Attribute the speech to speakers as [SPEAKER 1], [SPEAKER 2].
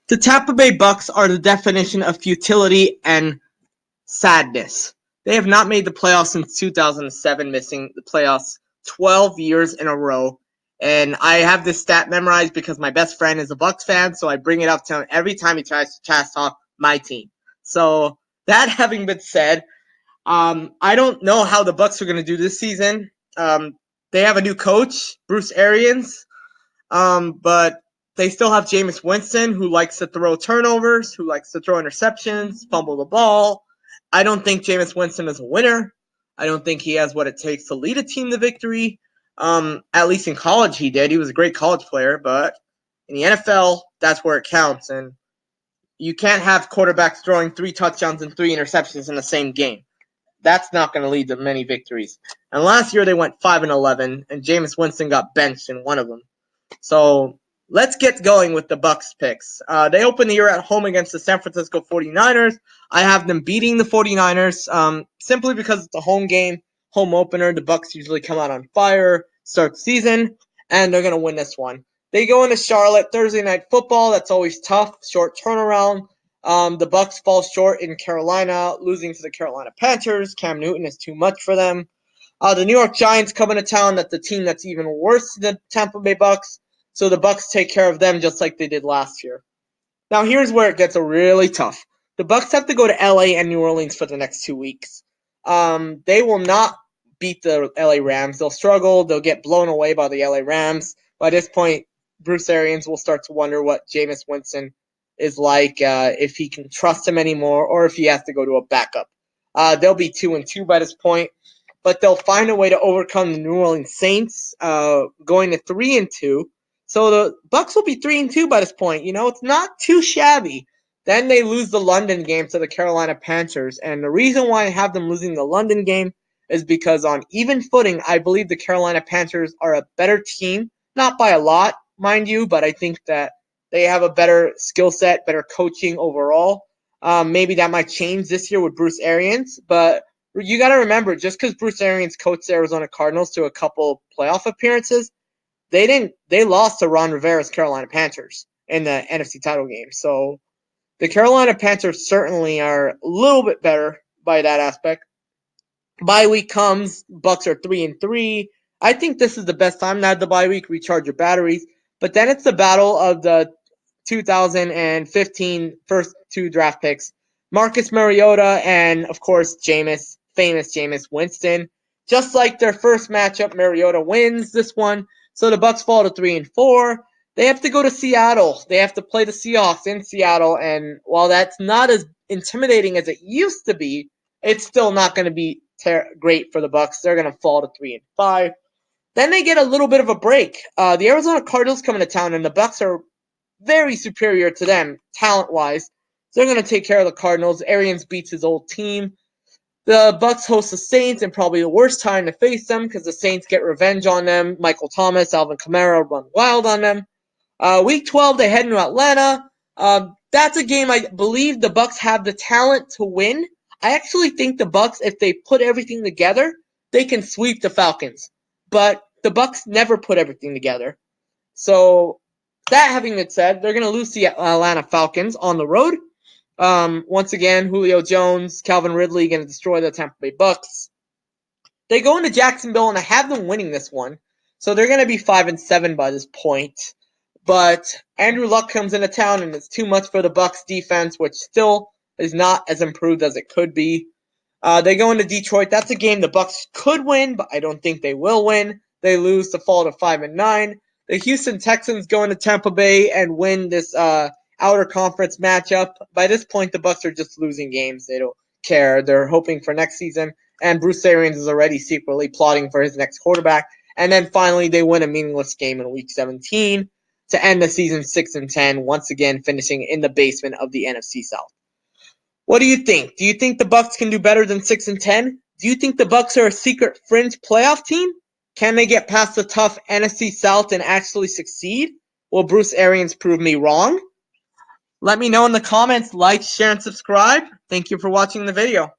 [SPEAKER 1] The Tampa Bay Bucs are the definition of futility and sadness. They have not made the playoffs since 2007, missing the playoffs 12 years in a row. And I have this stat memorized because my best friend is a Bucs fan, so I bring it up to him every time he tries to trash talk my team. So that having been said, I don't know how the Bucs are going to do this season. They have a new coach, Bruce Arians. But they still have Jameis Winston, who likes to throw turnovers, who likes to throw interceptions, fumble the ball. I don't think Jameis Winston is a winner. I don't think he has what it takes to lead a team to victory. At least in college he did. He was a great college player, but in the NFL, that's where it counts. And you can't have quarterbacks throwing 3 touchdowns and 3 interceptions in the same game. That's not going to lead to many victories. And last year they went 5-11, and Jameis Winston got benched in one of them. So let's get going with the Bucs picks. They open the year at home against the San Francisco 49ers. I have them beating the 49ers simply because it's a home game, home opener. The Bucs usually come out on fire, start the season, and they're going to win this one. They go into Charlotte Thursday Night Football. That's always tough, short turnaround. The Bucs fall short in Carolina, losing to the Carolina Panthers. Cam Newton is too much for them. The New York Giants come into town. That's a team that's even worse than the Tampa Bay Bucs. So the Bucs take care of them just like they did last year. Now here's where it gets really tough. The Bucs have to go to LA and New Orleans for the next 2 weeks. They will not beat the LA Rams. They'll struggle. They'll get blown away by the LA Rams. By this point, Bruce Arians will start to wonder what Jameis Winston is like, if he can trust him anymore, or if he has to go to a backup. They'll be 2-2 by this point, but they'll find a way to overcome the New Orleans Saints, going to 3-2. So the Bucs will be 3-2 by this point. You know, it's not too shabby. Then they lose the London game to the Carolina Panthers, and the reason why I have them losing the London game is because on even footing, I believe the Carolina Panthers are a better team, not by a lot, mind you, but I think that they have a better skill set, better coaching overall. Maybe that might change this year with Bruce Arians, but you got to remember, just because Bruce Arians coached the Arizona Cardinals to a couple playoff appearances, they lost to Ron Rivera's Carolina Panthers in the NFC title game. So the Carolina Panthers certainly are a little bit better by that aspect. Bye week comes, Bucs are 3-3. I think this is the best time to have the bye week, recharge your batteries. But then it's the battle of the 2015 first 2 draft picks, Marcus Mariota and, of course, famous Jameis Winston. Just like their first matchup, Mariota wins this one. So the Bucs fall to 3-4. They have to go to Seattle. They have to play the Seahawks in Seattle. And while that's not as intimidating as it used to be, it's still not going to be great for the Bucs. They're going to fall to 3-5. Then they get a little bit of a break. The Arizona Cardinals come into town, and the Bucs are very superior to them talent-wise. So they're going to take care of the Cardinals. Arians beats his old team. The Bucs host the Saints, and probably the worst time to face them because the Saints get revenge on them. Michael Thomas, Alvin Kamara run wild on them. Week 12, they head into Atlanta. That's a game I believe the Bucs have the talent to win. I actually think the Bucs, if they put everything together, they can sweep the Falcons. But the Bucs never put everything together. So that having been said, they're going to lose the Atlanta Falcons on the road. Once again, Julio Jones, Calvin Ridley going to destroy the Tampa Bay Bucs. They go into Jacksonville, and I have them winning this one. So they're going to be 5-7 by this point. But Andrew Luck comes into town, and it's too much for the Bucs defense, which still is not as improved as it could be. They go into Detroit. That's a game the Bucs could win, but I don't think they will win. They lose to fall to 5-9. The Houston Texans go into Tampa Bay and win this outer conference matchup. By this point, the Bucs are just losing games. They don't care. They're hoping for next season, and Bruce Arians is already secretly plotting for his next quarterback. And then finally, they win a meaningless game in Week 17 to end the season 6-10, once again finishing in the basement of the NFC South. What do you think? Do you think the Bucs can do better than 6-10? Do you think the Bucs are a secret fringe playoff team? Can they get past the tough NFC South and actually succeed? Will Bruce Arians prove me wrong? Let me know in the comments. Like, share, and subscribe. Thank you for watching the video.